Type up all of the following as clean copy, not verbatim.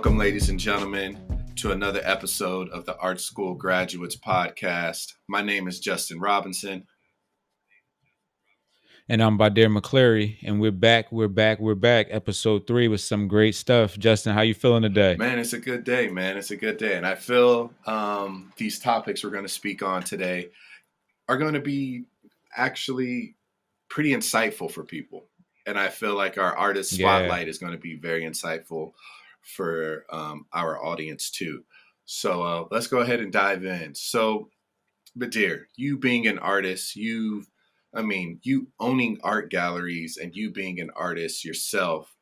Welcome, ladies and gentlemen, to another episode of the Art School Graduates Podcast. My name is Justin Robinson. And I'm Badir McCleary, and we're back. Episode 3 with some great stuff. Justin, how you feeling today? Man, it's a good day, man. It's a good day. And I feel these topics we're going to speak on today are going to be actually pretty insightful for people. And I feel like our artist spotlight is going to be very insightful for our audience too. So let's go ahead and dive in. So, Badir, you being an artist, you owning art galleries and you being an artist yourself,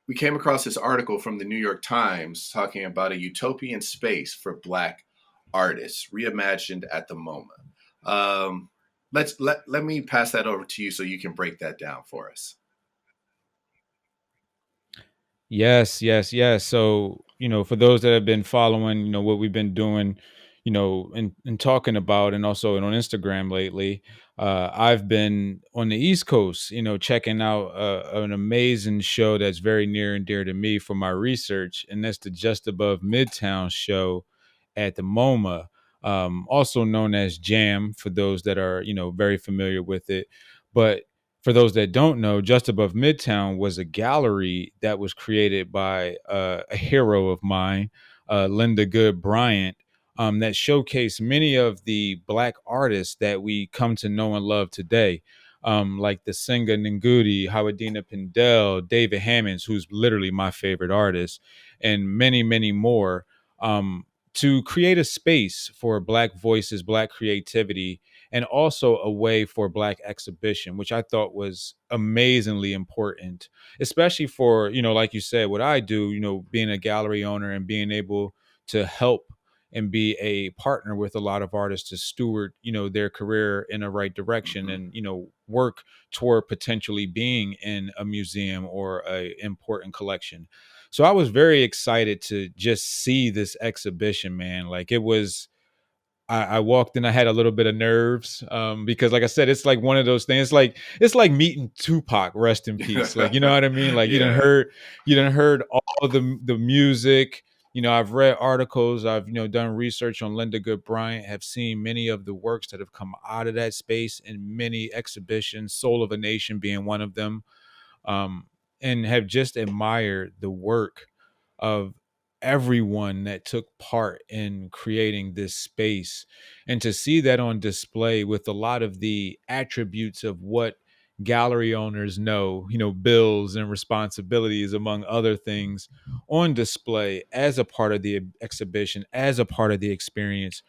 we came across this article from the New York Times talking about a utopian space for Black artists reimagined at the MoMA. Let me pass that over to you so you can break that down for us. Yes. So, for those that have been following, what we've been doing, and talking about, and also on Instagram lately, I've been on the East Coast, checking out an amazing show that's very near and dear to me for my research, and that's the Just Above Midtown show at the MoMA, also known as Jam for those that are, very familiar with it. But for those that don't know, Just Above Midtown was a gallery that was created by a hero of mine, Linda Good Bryant, that showcased many of the Black artists that we come to know and love today, like the singer Ngudi, Hawadina Pindell, David Hammonds, who's literally my favorite artist, and many, many more, to create a space for Black voices, Black creativity, and also a way for Black exhibition, which I thought was amazingly important, especially for, like you said, what I do, being a gallery owner and being able to help and be a partner with a lot of artists to steward, their career in the right direction, and, work toward potentially being in a museum or a important collection. So I was very excited to just see this exhibition, man. Like it was, I walked in, I had a little bit of nerves, because like I said, it's like one of those things. It's like meeting Tupac, rest in peace. Like, you know what I mean? Like Yeah. you done heard all the music. I've read articles, I've, done research on Linda Good Bryant, have seen many of the works that have come out of that space in many exhibitions, Soul of a Nation being one of them, um, and have just admired the work of everyone that took part in creating this space, and to see that on display with a lot of the attributes of what gallery owners know, bills and responsibilities among other things, on display as a part of the exhibition, as a part of the experience,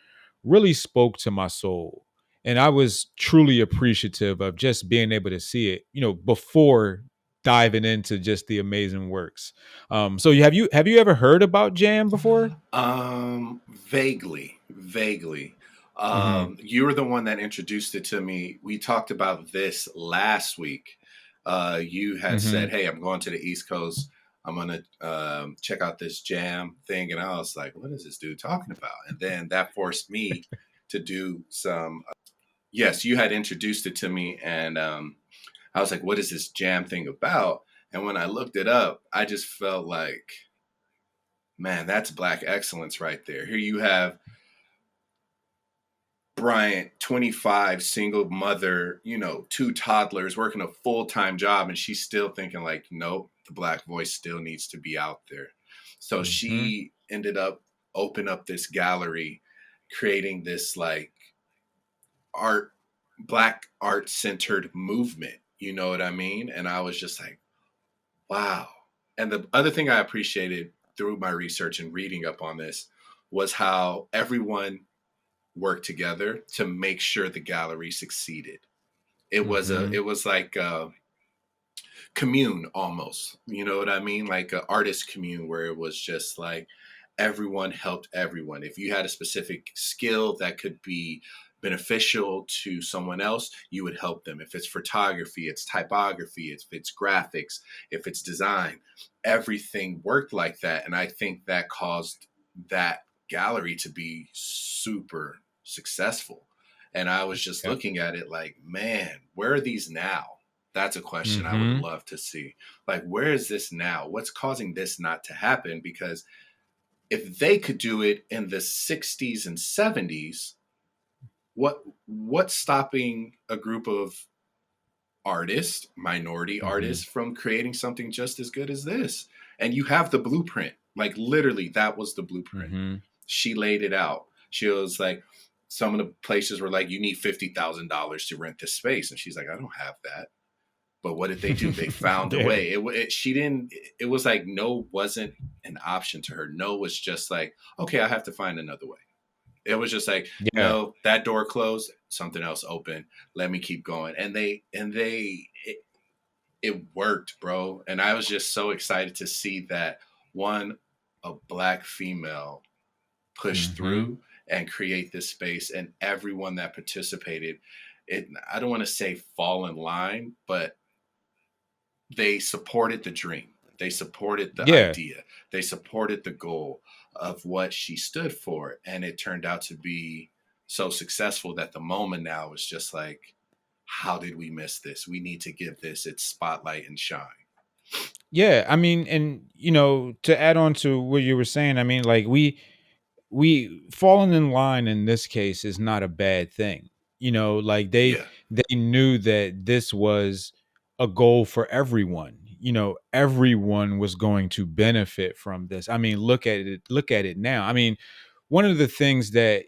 really spoke to my soul. And I was truly appreciative of just being able to see it, before diving into just the amazing works. So have you ever heard about Jam before? Vaguely. Mm-hmm. You were the one that introduced it to me. We talked about this last week. You had Mm-hmm. said, "Hey, I'm going to the East Coast. I'm gonna check out this Jam thing," and I was like, "What is this dude talking about?" And then that forced me to do some. Yes, you had introduced it to me, and I was like, "What is this Jam thing about?" And when I looked it up, I just felt like, man, that's Black excellence right there. Here you have Bryant, 25, single mother, two toddlers, working a full-time job, and she's still thinking like, nope, the Black voice still needs to be out there. So Mm-hmm. she ended up open up this gallery, creating this like art, Black art centered movement. You know what I mean? And I was just like, wow. And the other thing I appreciated through my research and reading up on this was how everyone worked together to make sure the gallery succeeded. Mm-hmm. It was like a commune almost. You know what I mean? Like an artist commune where it was just like everyone helped everyone. If you had a specific skill that could be beneficial to someone else, you would help them. If it's photography, it's typography, if it's graphics, if it's design, everything worked like that. And I think that caused that gallery to be super successful. And I was just Yep. looking at it like, man, where are these now? That's a question I would Mm-hmm. love to see. Like, where is this now? What's causing this not to happen? Because if they could do it in the 60s and 70s, what's stopping a group of artists, minority Mm-hmm. artists, from creating something just as good as this? And you have the blueprint. Like, literally, that was the blueprint. Mm-hmm. She laid it out. She was like, some of the places were like, you need $50,000 to rent this space. And she's like, I don't have that. But what did they do? They found a Yeah. way. She didn't, it was like, no wasn't an option to her. No was just like, okay, I have to find another way. It was just like, Yeah. no, that door closed, something else open. Let me keep going. It worked, bro. And I was just so excited to see that one, a black female push Mm-hmm. through and create this space, and everyone that participated, it, I don't want to say fall in line, but they supported the dream. They supported the Yeah. idea. They supported the goal of what she stood for. And it turned out to be so successful that the moment now is just like, how did we miss this? We need to give this its spotlight and shine. Yeah. I mean, and to add on to what you were saying, I mean, like we falling in line in this case is not a bad thing. Like Yeah. they knew that this was a goal for everyone. Everyone was going to benefit from this. I mean, look at it now. I mean, one of the things that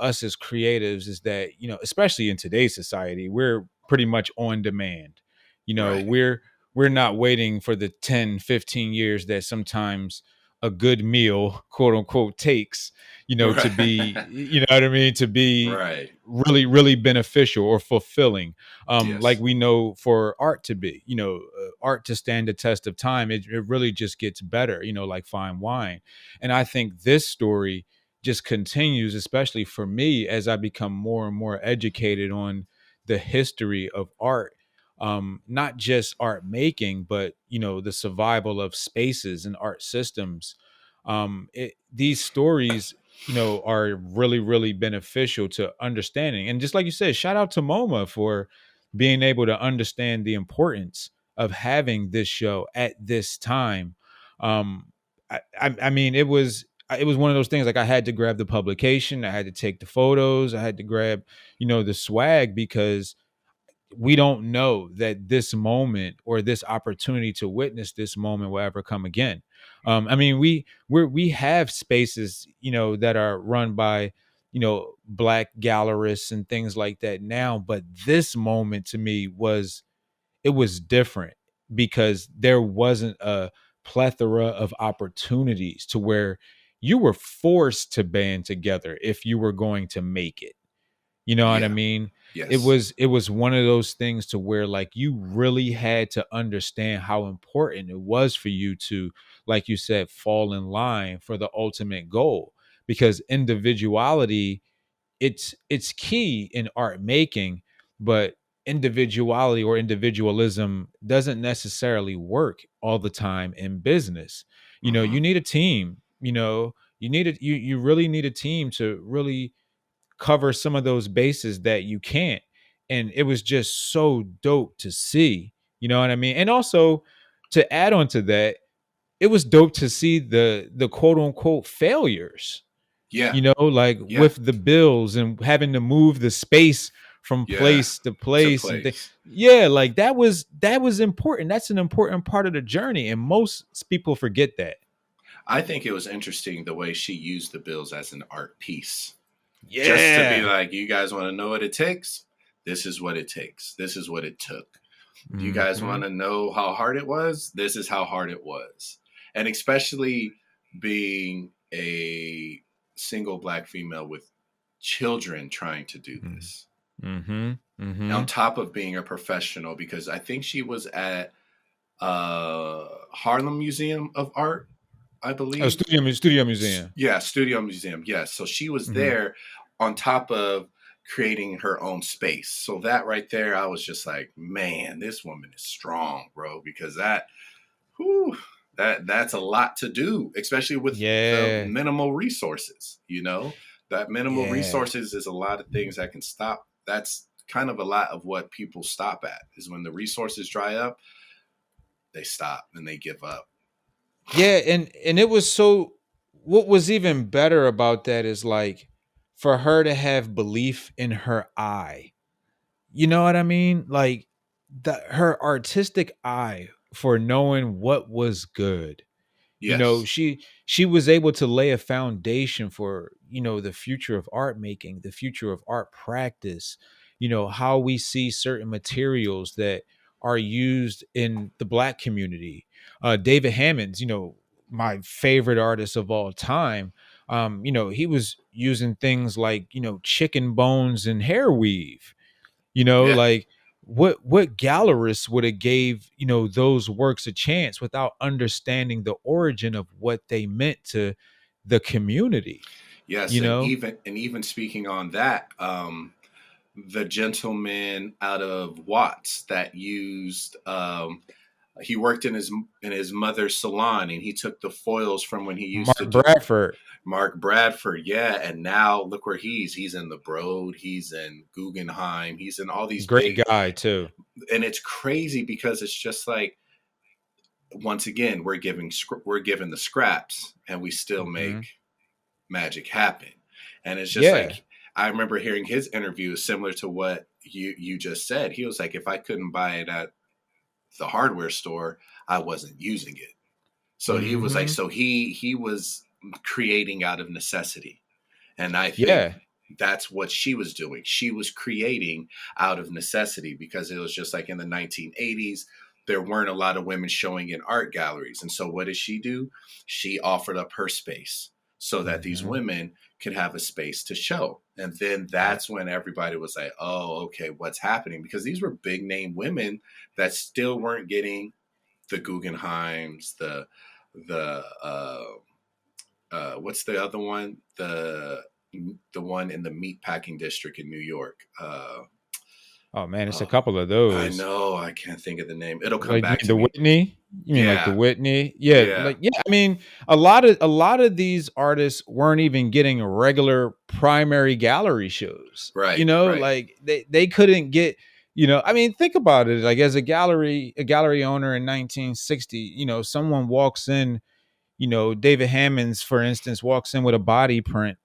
us as creatives is that especially in today's society, we're pretty much on demand. Right. We're not waiting for the 10, 15 years that sometimes a good meal, quote unquote, takes, to be, Right. what I mean, to be Right. really, really beneficial or fulfilling. Like Yes. we know for art to be, art to stand the test of time, it really just gets better, like fine wine. And I think this story just continues, especially for me, as I become more and more educated on the history of art. Not just art making, but the survival of spaces and art systems. These stories, are really, really beneficial to understanding. And just like you said, shout out to MoMA for being able to understand the importance of having this show at this time. Um, I mean, it was one of those things, like I had to grab the publication, I had to take the photos, I had to grab the swag, because we don't know that this moment or this opportunity to witness this moment will ever come again. I mean, we have spaces, that are run by, black gallerists and things like that now, but this moment to me was different, because there wasn't a plethora of opportunities to where you were forced to band together if you were going to make it. You know what I Yeah. mean? It Yes. was it was one of those things to where, like, you really had to understand how important it was for you to, like you said, fall in line for the ultimate goal, because individuality, it's key in art making, but individuality or individualism doesn't necessarily work all the time in business. You Mm-hmm. need a team. You really need a team to really cover some of those bases that you can't. And it was just so dope to see. You know what I mean? And also, to add on to that, it was dope to see the quote unquote failures, Yeah. like Yeah. with the bills and having to move the space from Yeah. place to To place and place. yeah, like that was important. That's an important part of the journey, and most people forget that. I think it was interesting the way she used the bills as an art piece. Just to be Yeah. like, you guys want to know what it takes? This is what it takes. This is what it took. Do you guys Hmm. want to know how hard it was? This is how hard it was. And especially being a single black female with children trying to do this, Hmm. on Hmm. top of being a professional, because I think she was at Harlem Museum of Art, I Oh, believe. studio museum. Yeah, Studio Museum. Yes. So she was Hmm. there on top of creating her own space. So that right there, I was just like, man, this woman is strong, bro, because whew, that's a lot to do, especially with the Yeah. minimal resources, That minimal Yeah. resources is a lot of things that can stop. That's kind of a lot of what people stop at is when the resources dry up, they stop and they give up. Yeah, and it was so, what was even better about that is like for her to have belief in her eye. You know what I mean? Like her artistic eye for knowing what was good. You know, Yes. she was able to lay a foundation for, the future of art making, the future of art practice, how we see certain materials that are used in the black community. David Hammonds, my favorite artist of all time, he was using things like, chicken bones and hair weave, Yeah. like what gallerist would have gave, those works a chance without understanding the origin of what they meant to the community, Yes. you know And even speaking on that, the gentleman out of Watts that used he worked in his mother's salon, and he took the foils from when he used to Mark do Bradford. Mark Bradford, yeah, and now look where he's in the Broad, he's in Guggenheim, he's in all these Great big, guy too. and it's crazy because it's just like, once again, we're given the scraps and we still Hmm. make magic happen. And it's just Yeah. like, I remember hearing his interview similar to what you just said. He was like, if I couldn't buy it at the hardware store, I wasn't using it. So he was like, Hmm. so he was creating out of necessity. And I think Yeah. that's what she was doing. She was creating out of necessity because it was just like in the 1980s, there weren't a lot of women showing in art galleries. And so what did she do? She offered up her space so that these Hmm. women could have a space to show. And then Yeah. that's when everybody was like, oh, okay, what's happening? Because these were big name women that still weren't getting the Guggenheims, the what's the other one? The one in the meatpacking district in New York. Oh man, it's a Oh, couple of I those. know. I can't think of the name. It'll come Like, you back mean to the me. Whitney? You mean like the Yeah, Whitney? Yeah, yeah, like, yeah, I mean, a lot of these artists weren't even getting regular primary gallery shows. right, right, Like they couldn't get, I mean, think about it. Like as a gallery owner in 1960, someone walks in, David Hammonds, for instance, walks in with a body print,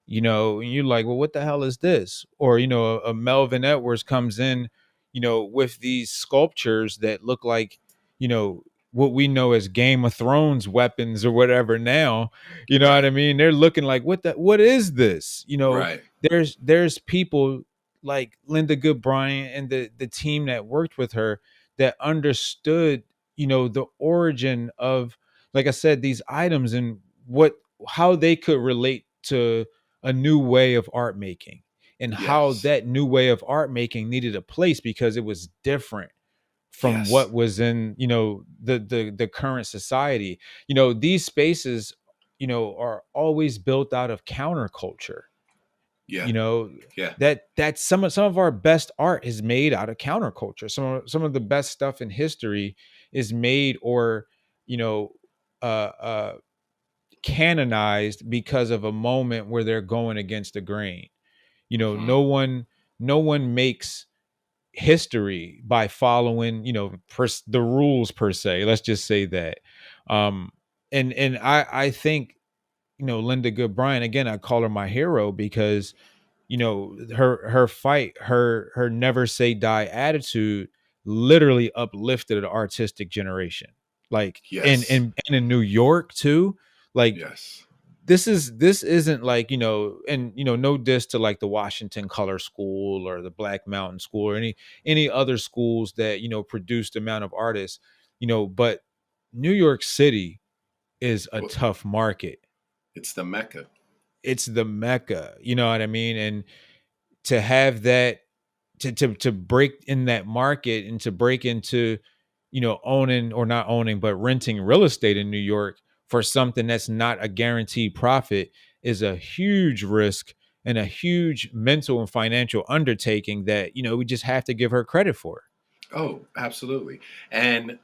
and you're like, well, what the hell is this? Or, a Melvin Edwards comes in, with these sculptures that look like, you know, what we know as Game of Thrones weapons or whatever now, you know what right, I mean? They're looking like, what is this? right. There's people like Linda Goodbryant and the team that worked with her that understood, the origin of, like I said, these items and how they could relate to a new way of art making, and how Yes, that new way of art making needed a place because it was different from yes, what was in, the current society. These spaces, are always built out of counterculture. yeah, you know yeah, that's some of our best art is made out of counterculture. Some of the best stuff in history is made, or you know uh canonized because of a moment where they're going against the grain. hmm, No one makes history by following, the rules per se. Let's just say that. Um, and I think, Linda Goodbryan, again, I call her my hero because, her fight, her never say die attitude literally uplifted an artistic generation. Like yes, and in New York too. Like yes. this isn't like, and no diss to like the Washington Color School or the Black Mountain School or any other schools that, produced amount of artists, but New York City is a Well, tough market. it's the Mecca. It's the mecca, you know what I mean? And to have that, to break in that market and to break into, owning, or not owning, but renting real estate in New York for something that's not a guaranteed profit is a huge risk and a huge mental and financial undertaking that, we just have to give her credit for. Oh, absolutely. And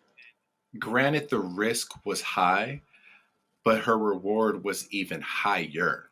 granted, the risk was high, but her reward was even higher.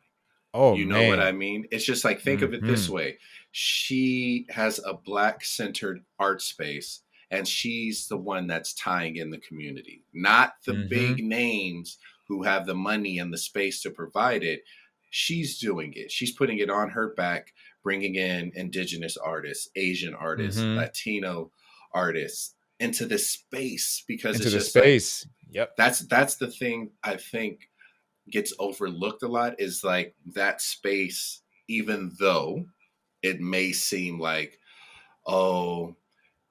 Oh You know what I man. mean? It's just like, think of it this Mhm. way. She has a black centered art space, and she's the one that's tying in the community, not the big Mhm. names who have the money and the space to provide it. She's doing it. She's putting it on her back, bringing in indigenous artists, Asian artists, Mhm. Latino artists into this space, because Into it's the just like, space. Yep. that's the thing I think gets overlooked a lot, is like that space, even though it may seem like, oh,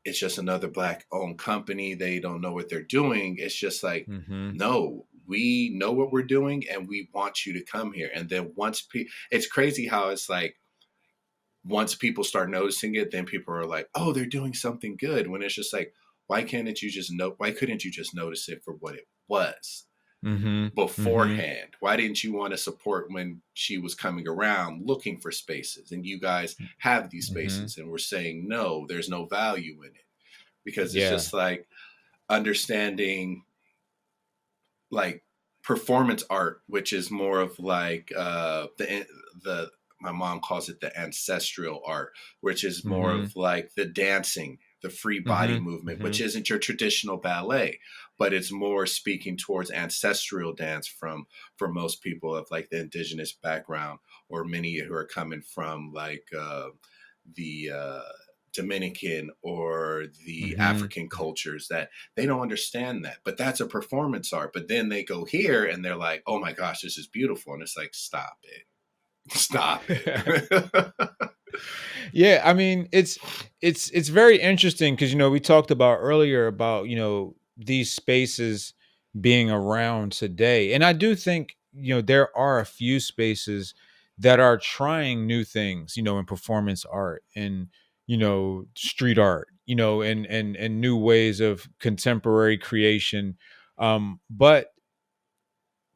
it's just another black owned company, they don't know what they're doing. It's just like, Mhm. no, we know what we're doing and we want you to come here. And then it's crazy how it's like, once people start noticing it, then people are like, oh, they're doing something good, when it's just like, why couldn't you just notice it for what it was Mhm. Mhm. beforehand? Why didn't you want to support when she was coming around looking for spaces, and you guys have these Mhm. spaces and we're saying, no, there's no value in it? Because it's Yeah. just like understanding, like, performance art, which is more of like the my mom calls it the ancestral art, which is more Mhm. of like the dancing, the free body Mhm. movement, which Mhm. isn't your traditional ballet, but it's more speaking towards ancestral dance for most people of like the indigenous background, or many who are coming from like the Dominican or the Mhm. African cultures, that they don't understand that. But that's a performance art. But then they go here and they're like, oh my gosh, this is beautiful. And it's like, stop it. Stop it. Yeah, I mean, it's very interesting because we talked about earlier about these spaces being around today, and I do think there are a few spaces that are trying new things, in performance art and street art, and new ways of contemporary creation. But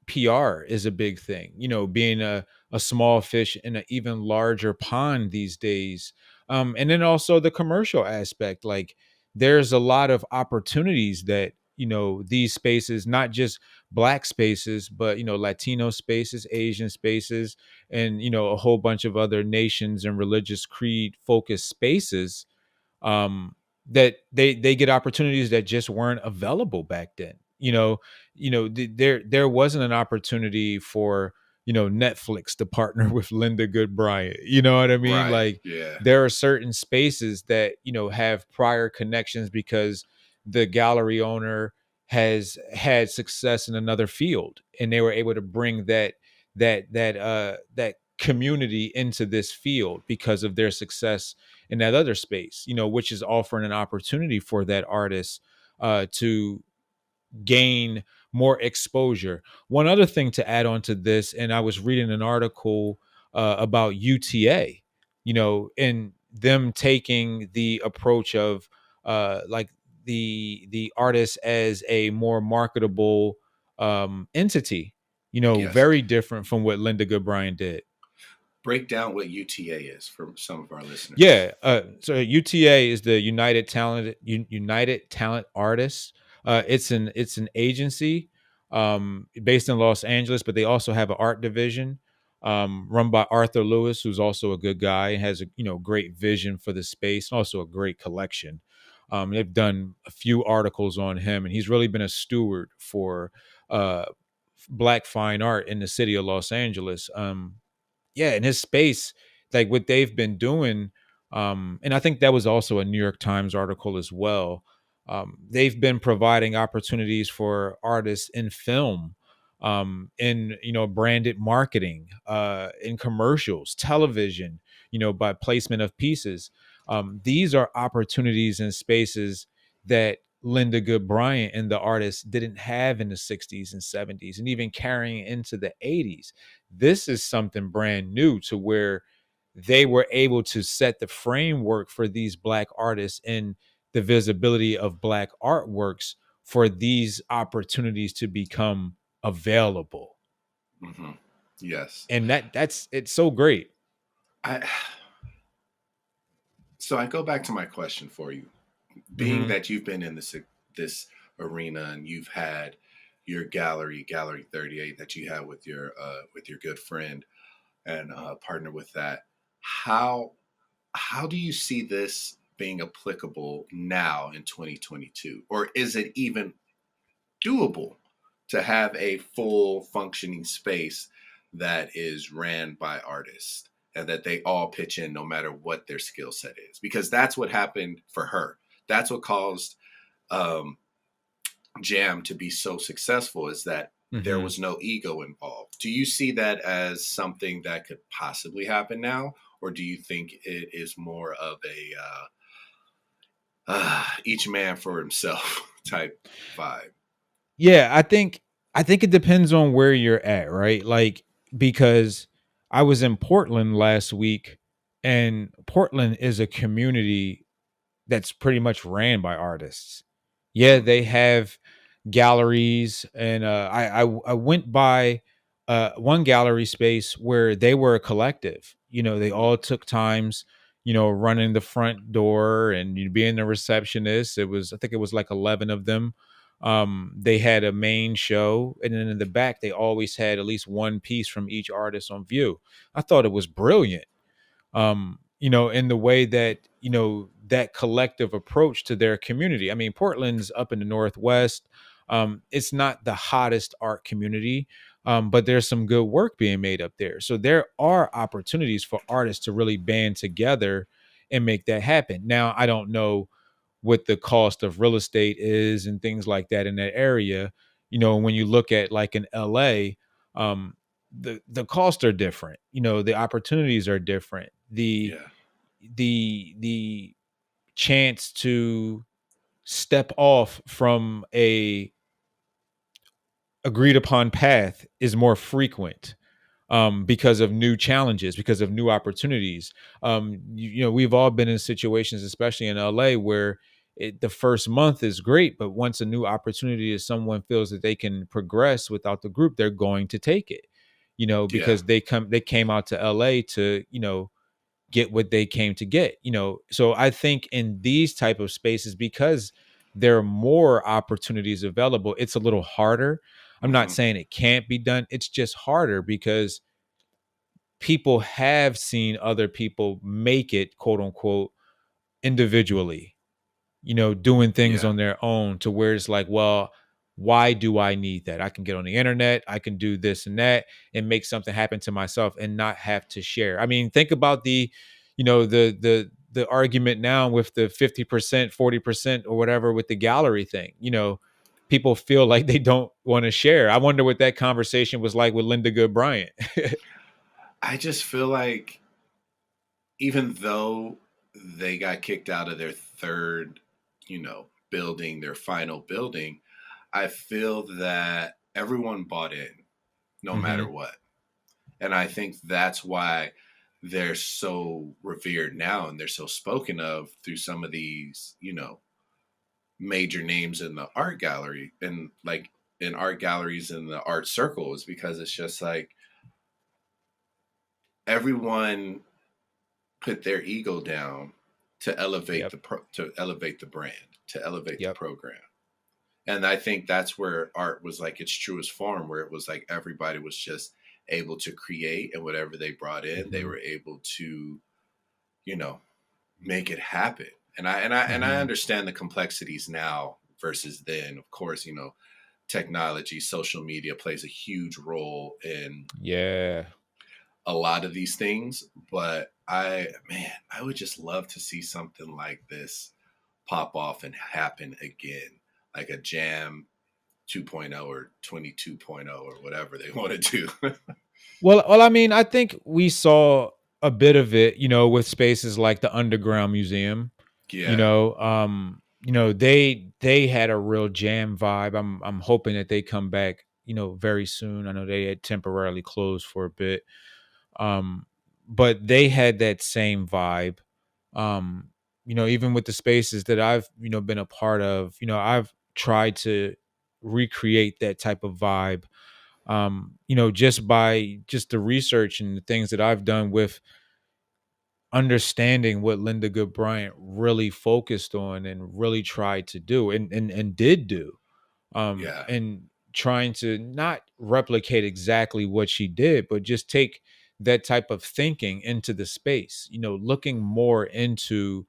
PR is a big thing, being a small fish in an even larger pond these days. And then also the commercial aspect. Like there's a lot of opportunities that, these spaces, not just black spaces, but, Latino spaces, Asian spaces, and, a whole bunch of other nations and religious creed focused spaces, um, that they get opportunities that just weren't available back then. There wasn't an opportunity for Netflix to partner with Linda Good Bryant. You know what I mean? Right. Like Yeah. there are certain spaces that have prior connections because the gallery owner has had success in another field, and they were able to bring that community into this field because of their success in that other space, which is offering an opportunity for that artist to gain more exposure. One other thing to add on to this, and I was reading an article about UTA, and them taking the approach of like the artist as a more marketable entity, Yes. very different from what Linda Goodbrien did. Break down what UTA is for some of our listeners. Yeah, so UTA is the United Talent Artists. It's an agency based in Los Angeles, but they also have an art division run by Arthur Lewis, who's also a good guy and has a great vision for the space and also a great collection. They've done a few articles on him, and he's really been a steward for uh, Black fine art in the city of Los Angeles. Yeah, in his space, like what they've been doing, and I think that was also a New York Times article as well. They've been providing opportunities for artists in film, in branded marketing, in commercials, television, by placement of pieces. These are opportunities and spaces that Linda Good Bryant and the artists didn't have in the 60s and 70s, and even carrying into the 80s. This is something brand new to where they were able to set the framework for these black artists and the visibility of black artworks for these opportunities to become available. Hmm. Yes. And that's it's so great. I So I go back to my question for you. Being Mhm. that you've been in this arena and you've had your gallery 38 that you had with your good friend, and partner with that. How how do you see this being applicable now in 2022, or is it even doable to have a full functioning space that is ran by artists and that they all pitch in no matter what their skill set is? Because that's what happened for her. That's what caused um, Jam to be so successful, is that there Hmm. was no ego involved. Do you see that as something that could possibly happen now, or do you think it is more of a each man for himself type vibe? Yeah, I think it depends on where you're at, right? Like, because I was in Portland last week, and Portland is a community that's pretty much ran by artists. Yeah, Mm, they have galleries, and I went by one gallery space where they were a collective. They mm, all took times, running the front door and you being the receptionist. I think it was like 11 of them. They had a main show, and then in the back they always had at least one piece from each artist on view. I thought it was brilliant, in the way that, that collective approach to their community. I mean, Portland's up in the Northwest. It's not the hottest art community, but there's some good work being made up there. So there are opportunities for artists to really band together and make that happen. Now, I don't know what the cost of real estate is and things like that in that area. When you look at like in LA, um, the costs are different. The opportunities are different. The yeah. the chance to step off from a agreed upon path is more frequent, because of new challenges, because of new opportunities. We've all been in situations, especially in LA, where the first month is great, but once a new opportunity is, someone feels that they can progress without the group, they're going to take it. Yeah. Because they came out to LA to, get what they came to get. So I think in these type of spaces, because there are more opportunities available, it's a little harder. I'm not Hmm. saying it can't be done, it's just harder because people have seen other people make it, quote unquote, individually, doing things Yeah. on their own, to where it's like, well, why do I need that? I can get on the internet, I can do this and that and make something happen to myself and not have to share. I mean, think about the argument now with the 50%, 40% or whatever with the gallery thing. People feel like they don't want to share. I wonder what that conversation was like with Linda Good Bryant. I just feel like even though they got kicked out of their third, building, their final building, I feel that everyone bought in no matter Hmm. what. And I think that's why they're so revered now and they're so spoken of through some of these, major names in the art gallery and like in art galleries in the art circles, because it's just like everyone put their ego down to elevate Yep. to elevate the brand, to elevate the Yep. program. And I think that's where art was like its truest form, where it was like everybody was just able to create, and whatever they brought in, they Hmm. were able to, you know, make it happen. And I Hmm. understand the complexities now versus then. Of course, technology, social media plays a huge role in Yeah. a lot of these things, but I would just love to see something like this pop off and happen again, like a Jam 2.0 or 22.0 or whatever they want to do. Well, I mean, I think we saw a bit of it, with spaces like the Underground Museum. Yeah, They had a real jam vibe. I'm hoping that they come back, very soon. I know they had temporarily closed for a bit. Um, but they had that same vibe. Um, even with the spaces that I've, been a part of, I've tried to recreate that type of vibe, just by just the research and the things that I've done with understanding what Linda Good Bryant really focused on and really tried to do and did do. yeah, And trying to not replicate exactly what she did, but just take that type of thinking into the space, looking more into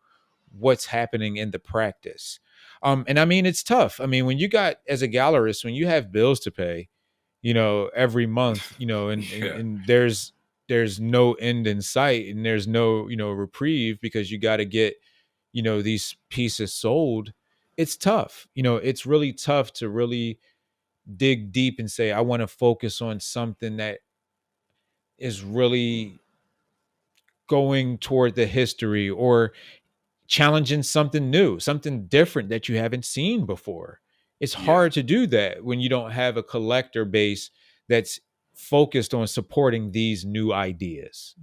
what's happening in the practice. And I mean, it's tough. I mean, when you got, as a gallerist, when you have bills to pay, every month, and, and, Yeah. and there's no end in sight, and there's no, reprieve, because you got to get, these pieces sold. It's tough. It's really tough to really dig deep and say, I want to focus on something that is really going toward the history, or challenging something new, something different that you haven't seen before. It's Yeah. hard to do that when you don't have a collector base that's focused on supporting these new ideas.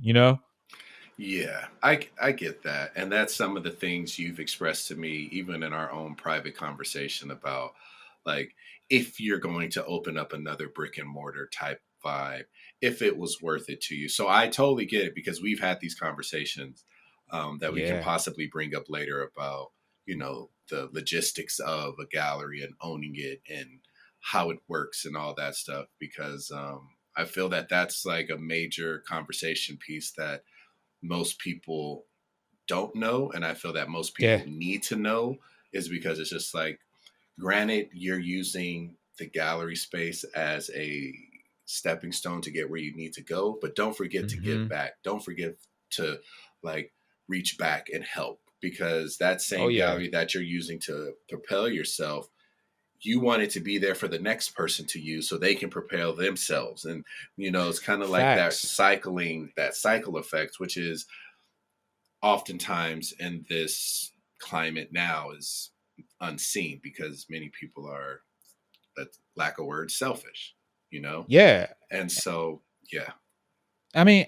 Yeah, I get that. And that's some of the things you've expressed to me, even in our own private conversation about, like, if you're going to open up another brick and mortar type vibe, if it was worth it to you. So I totally get it, because we've had these conversations that we can Yeah. possibly bring up later about, the logistics of a gallery and owning it and how it works and all that stuff. Because I feel that that's like a major conversation piece that most people don't know, and I feel that most Yeah. people need to know, is because it's just like, granted, you're using the gallery space as a stepping stone to get where you need to go, but don't forget to give Hmm. back. Don't forget to, like, reach back and help, because that Oh same yeah. gallery that you're using to propel yourself, you want it to be there for the next person to use so they can propel themselves. And it's kind of like that Facts. cycling, that cycle effect, which is oftentimes in this climate now is unseen, because many people are, lack of words, selfish, you know? Yeah. And so, yeah. I mean,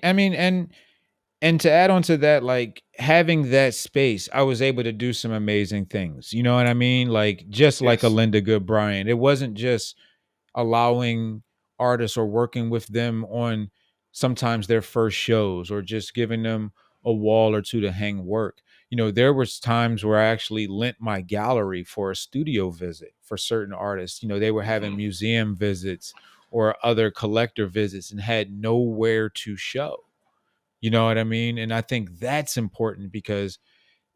and to add on to that, like, having that space, I was able to do some amazing things. You know what I mean? Like, just like a Yes. Linda Good Bryant, it wasn't just allowing artists or working with them on sometimes their first shows, or just giving them a wall or two to hang work. There was times where I actually lent my gallery for a studio visit for certain artists. They were having Hmm. museum visits or other collector visits and had nowhere to show. You know what I mean? And I think that's important, because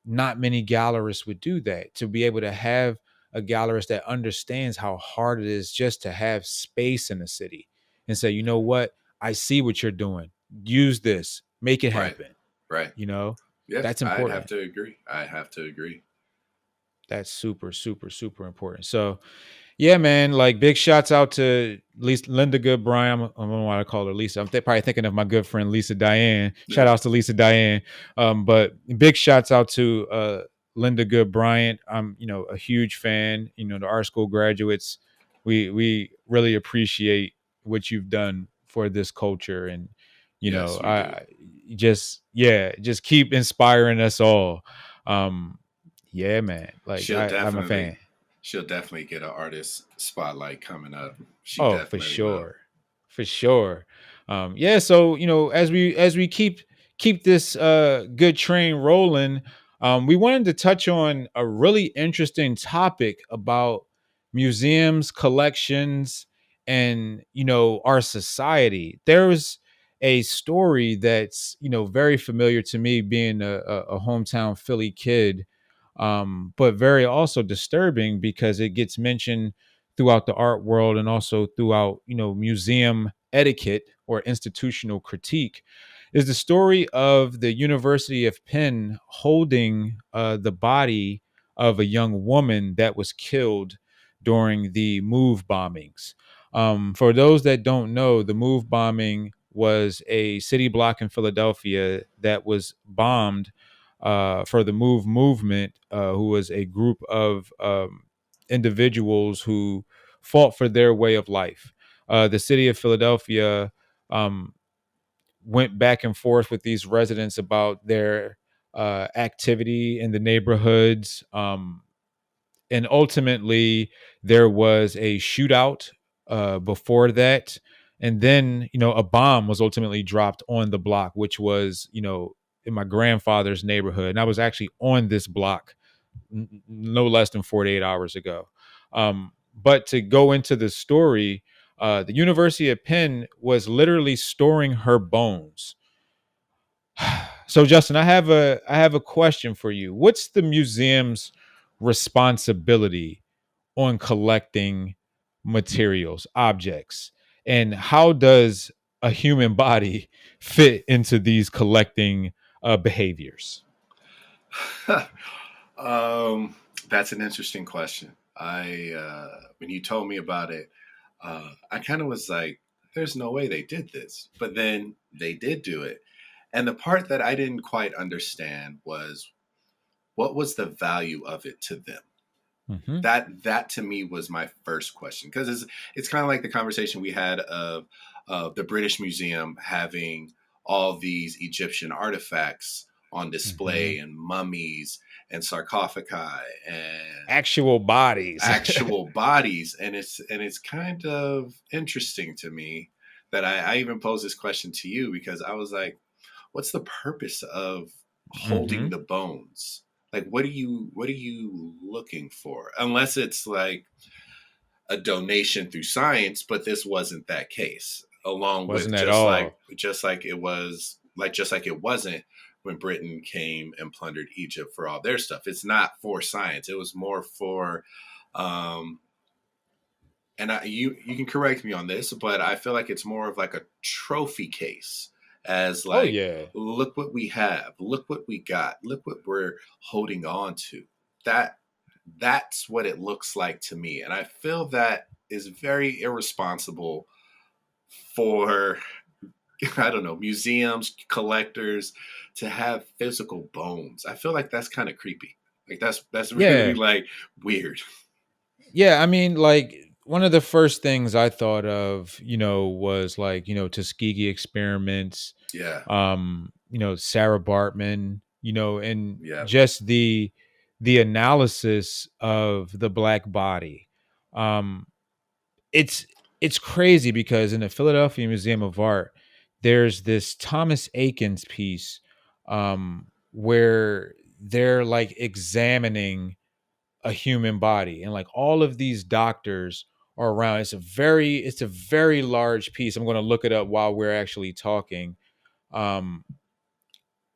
not many gallerists would do that. To be able to have a gallerist that understands how hard it is just to have space in the city, and say, you know what, I see what you're doing. Use this, make it Right. happen. Right. You know, Yeah, that's I'd have important. to agree. I have to agree. That's super, super, super important. So, yeah, man. Like, big shouts out to Lisa, Linda Good Bryan. I don't know why I call her Lisa. I'm probably thinking of my good friend Lisa Diane. Shout outs to Lisa Diane. But big shouts out to Linda Good Bryant. I'm, a huge fan. The art school graduates. We really appreciate what you've done for this culture, and Yes, we do. I just keep inspiring us all. Um, yeah, man. Like, She'll I'm a definitely, fan. she'll definitely get an artist spotlight coming up. She Oh, for definitely will. sure. For sure. Yeah, so as we keep this good train rolling, we wanted to touch on a really interesting topic about museums, collections, and our society. There was a story that's very familiar to me, being a hometown Philly kid, but very also disturbing, because it gets mentioned throughout the art world, and also throughout museum etiquette or institutional critique, is the story of the University of Penn holding the body of a young woman that was killed during the move bombings. For those that don't know, the move bombing was a city block in Philadelphia that was bombed for the move movement, who was a group of individuals who fought for their way of life. The city of Philadelphia um, went back and forth with these residents about their activity in the neighborhoods. And ultimately, there was a shootout before that. And then, a bomb was ultimately dropped on the block, which was, in my grandfather's neighborhood. And I was actually on this block no less than 48 hours ago. But to go into the story, The University of Penn was literally storing her bones. So, Justin, I have a question for you. What's the museum's responsibility on collecting materials, objects, and how does a human body fit into these collecting behaviors? um, that's an interesting question. I when you told me about it, I kind of was like, "There's no way they did this," but then they did do it. And the part that I didn't quite understand was what was the value of it to them. Hmm. That to me was my first question, because it's kind of like the conversation we had of the British Museum having all these Egyptian artifacts on Hmm. display, and mummies and sarcophagi and Actual bodies. actual bodies. And it's kind of interesting to me that I even posed this question to you, because I was like, what's the purpose of holding Hmm. the bones? Like, what are you looking for? Unless it's like a donation through science, but this wasn't that case. Along with Wasn't at all. just like it wasn't when Britain came and plundered Egypt for all their stuff. It's not for science. It was more for um and you can correct me on this, but I feel like it's more of like a trophy case, as Oh like, yeah. look what we have, look what we got, look what we're holding on to. That that's what it looks like to me, and I feel that is very irresponsible for I don't know, museums, collectors, to have physical bones. I feel like that's kind of creepy. Like that's really Yeah. like weird. Yeah, I mean, like one of the first things I thought of, was like, Tuskegee experiments, Yeah, Sarah Bartman, and yeah, just the analysis of the black body. Um, it's it's crazy because in the Philadelphia Museum of Art, there's this Thomas Akins piece where they're like examining a human body, and like all of these doctors are around. It's a very large piece. I'm going to look it up while we're actually talking. um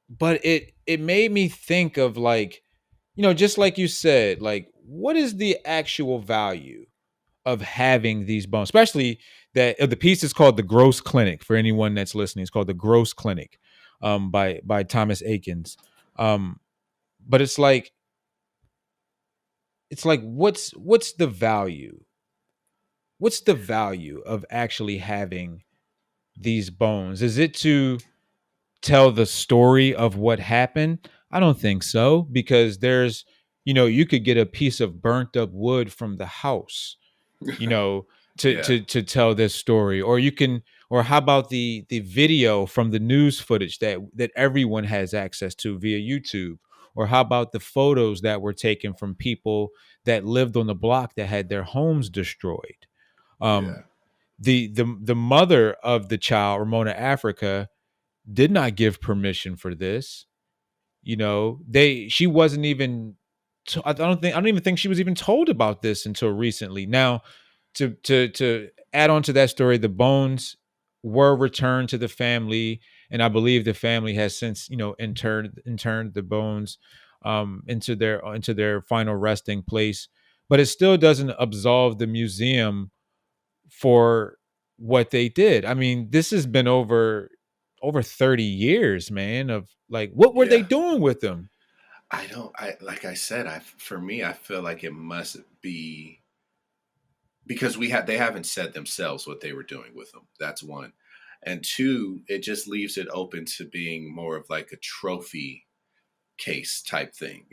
but it made me think of, like, just like you said, like, what is the actual value of having these bones, especially that the piece is called The Gross Clinic. For anyone that's listening, it's called The Gross Clinic, by Thomas Akins. But it's like what's the value, of actually having these bones? Is it to tell the story of what happened? I don't think so, because you could get a piece of burnt up wood from the house, you know, to yeah, tell this story. Or or how about the video from the news footage that everyone has access to via YouTube? Or how about the photos that were taken from people that lived on the block that had their homes destroyed? yeah, Um, the mother of the child, Ramona Africa, did not give permission for this. She wasn't even. I don't even think she was even told about this until recently. Now, to add on to that story, the bones were returned to the family, and I believe the family has since interned the bones into their final resting place. But it still doesn't absolve the museum for what they did. I mean, this has been over 30 years, man, of like, what were they yeah. doing with them? I don't. I like I said. For me, I feel like it must be because they haven't said themselves what they were doing with them. That's one, and two, it just leaves it open to being more of like a trophy case type thing.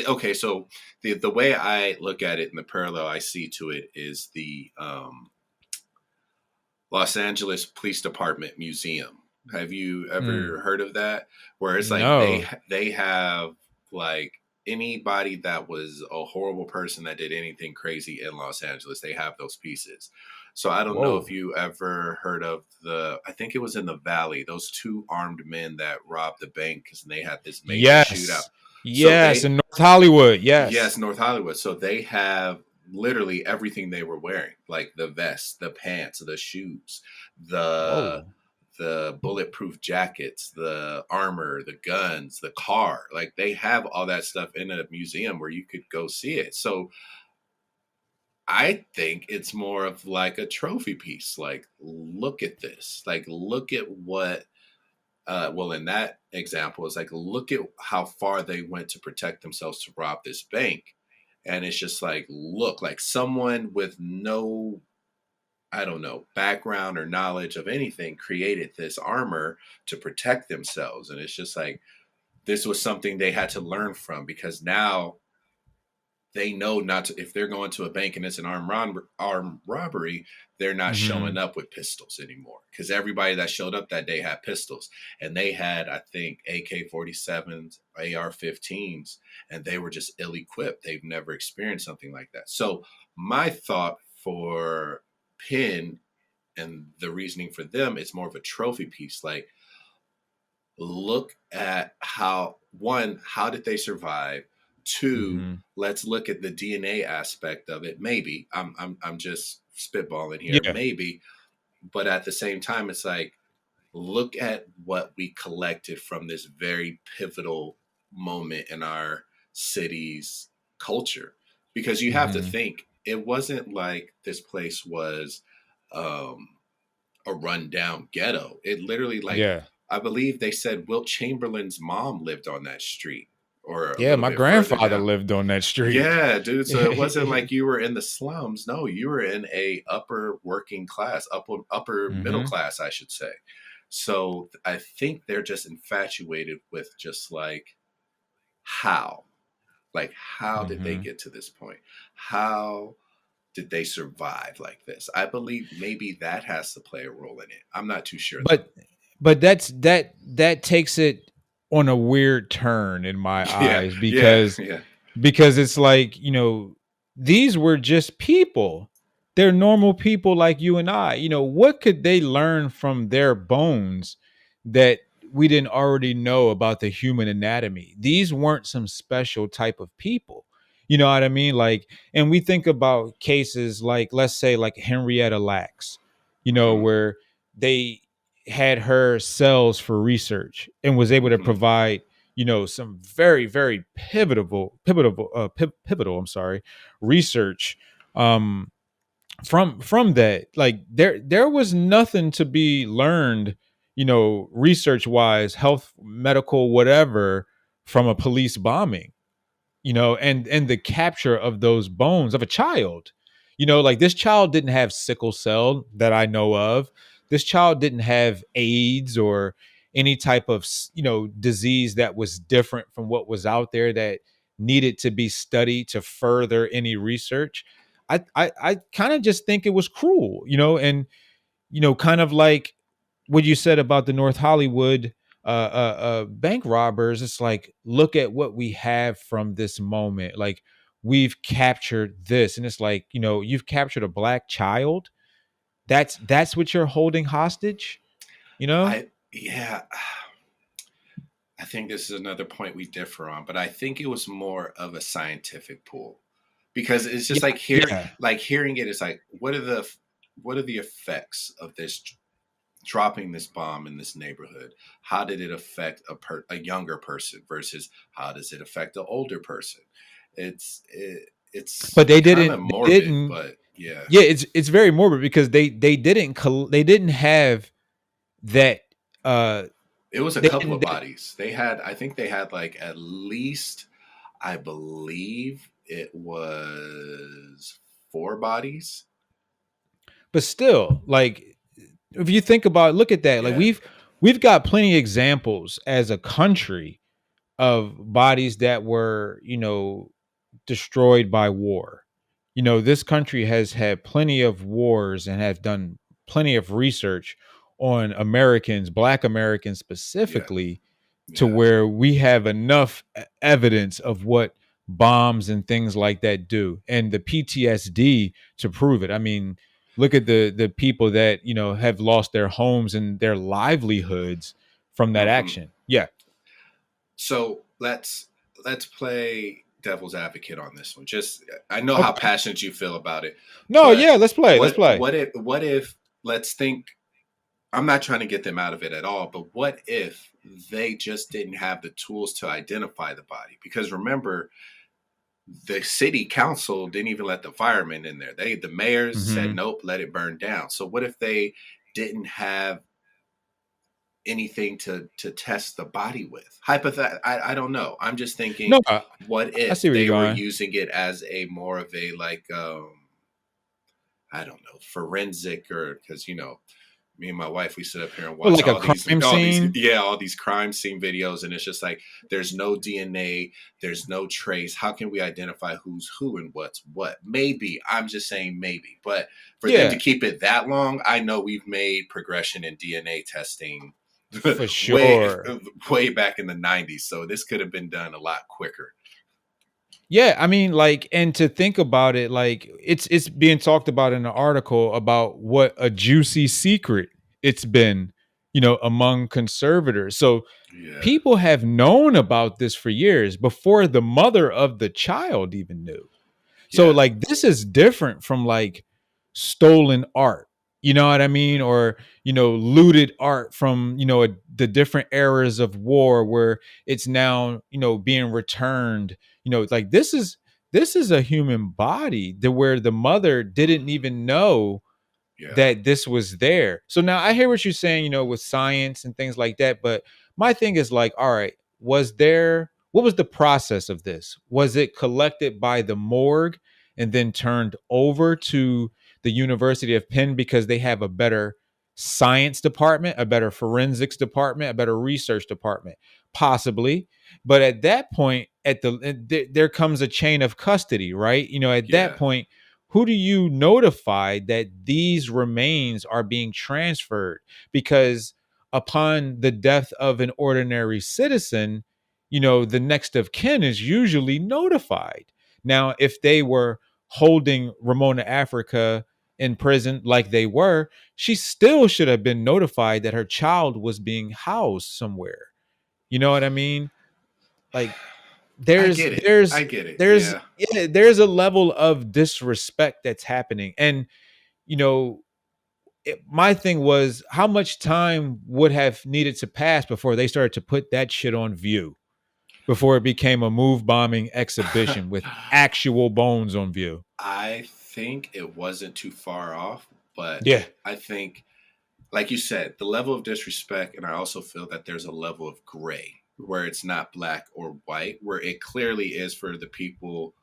Okay. So the way I look at it and the parallel I see to it is the Los Angeles Police Department Museum. Have you Mm, ever heard of that? Where it's like no. they have like anybody that was a horrible person that did anything crazy in Los Angeles, they have those pieces. So I don't know if Whoa. you ever heard of I think it was in the Valley, those two armed men that robbed the bank because they had this major shootout. Yes. So Yes. In North Hollywood. yes, Yes. North Hollywood. So they have literally everything they were wearing, like the vest, the pants, the shoes, the Whoa. the bulletproof jackets, the armor, the guns, the car. Like they have all that stuff in a museum where you could go see it. So I think it's more of like a trophy piece. Like, look at this. Like, look at what well, in that example, it's like, look at how far they went to protect themselves to rob this bank. And it's just like, look, like someone with no, I don't know, background or knowledge of anything created this armor to protect themselves. And it's just like, this was something they had to learn from because now they know not to, if they're going to a bank and it's an armed robbery, they're not showing Hmm. up with pistols anymore because everybody that showed up that day had pistols, and they had, I think, AK-47s, AR-15s, and they were just ill-equipped. They've never experienced something like that. So my thought for Penn and the reasoning for them is more of a trophy piece. Like, look at how, one, how did they survive? Two, Hmm. let's look at the DNA aspect of it. Maybe I'm just spitballing here. Yeah. Maybe, but at the same time, it's like, look at what we collected from this very pivotal moment in our city's culture. Because you have to Hmm. think, it wasn't like this place was um, a rundown ghetto. It literally, like, Yeah. I believe they said Wilt Chamberlain's mom lived on that street or a Yeah. little My bit further grandfather down. lived on that street. Yeah, dude. So it wasn't like you were in the slums. No, you were in a upper working class, upper middle Hmm. class, I should say. So I think they're just infatuated with just how, how did they Hmm. get to this point? How did they survive like this? I believe maybe that has to play a role in it. I'm not too sure though. But that takes it on a weird turn in my Yeah, eyes yeah, because yeah. it's like, these were just people. They're normal people like you and I. What could they learn from their bones that we didn't already know about the human anatomy? These weren't some special type of people. You know what I mean? Like, and we think about cases like, let's say, like Henrietta Lacks, Hmm. where they had her cells for research and was able to Hmm. provide, some very, very pivotal, I'm sorry, research um from that. Like, there was nothing to be learned, research wise, health, medical, whatever, from a police bombing, and the capture of those bones of a child. Like, this child didn't have sickle cell that I know of. This child didn't have AIDS or any type of disease that was different from what was out there that needed to be studied to further any research. I kind of just think it was cruel, and kind of like what you said about the North Hollywood bank robbers. It's like, look at what we have from this moment. Like, we've captured this, and it's like, you've captured a black child. That's what you're holding hostage. You know? Yeah, I think this is another point we differ on, but I think it was more of a scientific pull because it's just Yeah, like yeah, hearing it is like, what are the effects of this dropping this bomb in this neighborhood? How did it affect a younger person versus how does it affect an older person? It's but they kind of didn't. They morbid, didn't. but yeah. Yeah, it's very morbid because they didn't have that. Uh, It was a they couple of didn't. bodies. They had, I think they had like at least, I believe it was four bodies. But still, like, if you think about, look at that. Like, Yeah, we've got plenty of examples as a country of bodies that were, destroyed by war. This country has had plenty of wars and have done plenty of research on Americans, Black Americans yeah, specifically, to yeah. where we have enough evidence of what bombs and things like that do, and the PTSD to prove it. I mean, look at the people that have lost their homes and their livelihoods from that Hmm. action. Yeah. So let's play. devil's advocate on this one. Just I know how Okay. passionate you feel about it, No, but yeah, let's play. Let's play. what if let's think I'm not trying to get them out of it at all, but what if they just didn't have the tools to identify the body? Because remember, the city council didn't even let the firemen in there. The mayors said Hmm. nope, let it burn down. So what if they didn't have anything to test the body with? I don't know. I'm just No, thinking, what I if see where you're they were going. using it as a more of a like I don't know, forensic, or because me and my wife, we sit up here and Well, watch like a crime scene. all these crime scene videos, and it's just like there's no DNA, there's no trace. How can we identify who's who and what's what? Maybe, I'm just saying maybe, but for them to Yeah, keep it that long, I know we've made progression in DNA testing for way sure. way back in the 90s, so this could have been done a lot quicker. Yeah, I mean, like, and to think about it, like, it's being talked about in the article about what a juicy secret it's been, among conservators. So Yeah, people have known about this for years before the mother of the child even knew. So yeah, like this is different from like stolen art. You know what I mean? Or, looted art from, the different eras of war where it's now, being returned. Like this is a human body to where the mother didn't even know yeah, that this was there. So now I hear what you're saying, with science and things like that. But my thing is like, all right, what was the process of this? Was it collected by the morgue and then turned over to the University of Penn because they have a better science department, a better forensics department, a better research department? Possibly. But at that point, there comes a chain of custody, right? At that yeah, point, who do you notify that these remains are being transferred? Because upon the death of an ordinary citizen, the next of kin is usually notified. Now, if they were holding Ramona Africa in prison like they were, she still should have been notified that her child was being housed somewhere. You know what I mean? Like I there's get it, there's I get it, there's yeah. yeah, there's a level of disrespect that's happening. And you know my thing was how much time would have needed to pass before they started to put that shit on view, before it became a move bombing exhibition with actual bones on view. I think it wasn't too far off, but Yeah. I think, like you said, the level of disrespect, and I also feel that there's a level of gray where it's not black or white, where it clearly is for the people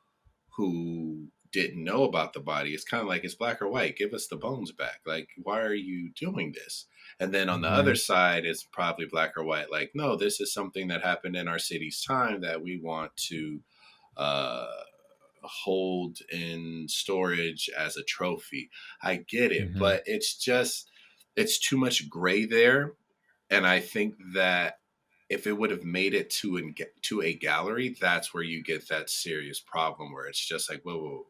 who didn't know about the body. It's kind of like it's black or white. Give us the bones back. Like, why are you doing this? And then on the other Hmm. side, it's probably black or white. Like, no, this is something that happened in our city's time that we want to uh, hold in storage as a trophy. I get it, Hmm. but it's too much gray there, and I think that if it would have made it to a gallery, that's where you get that serious problem where it's just like whoa, whoa, whoa.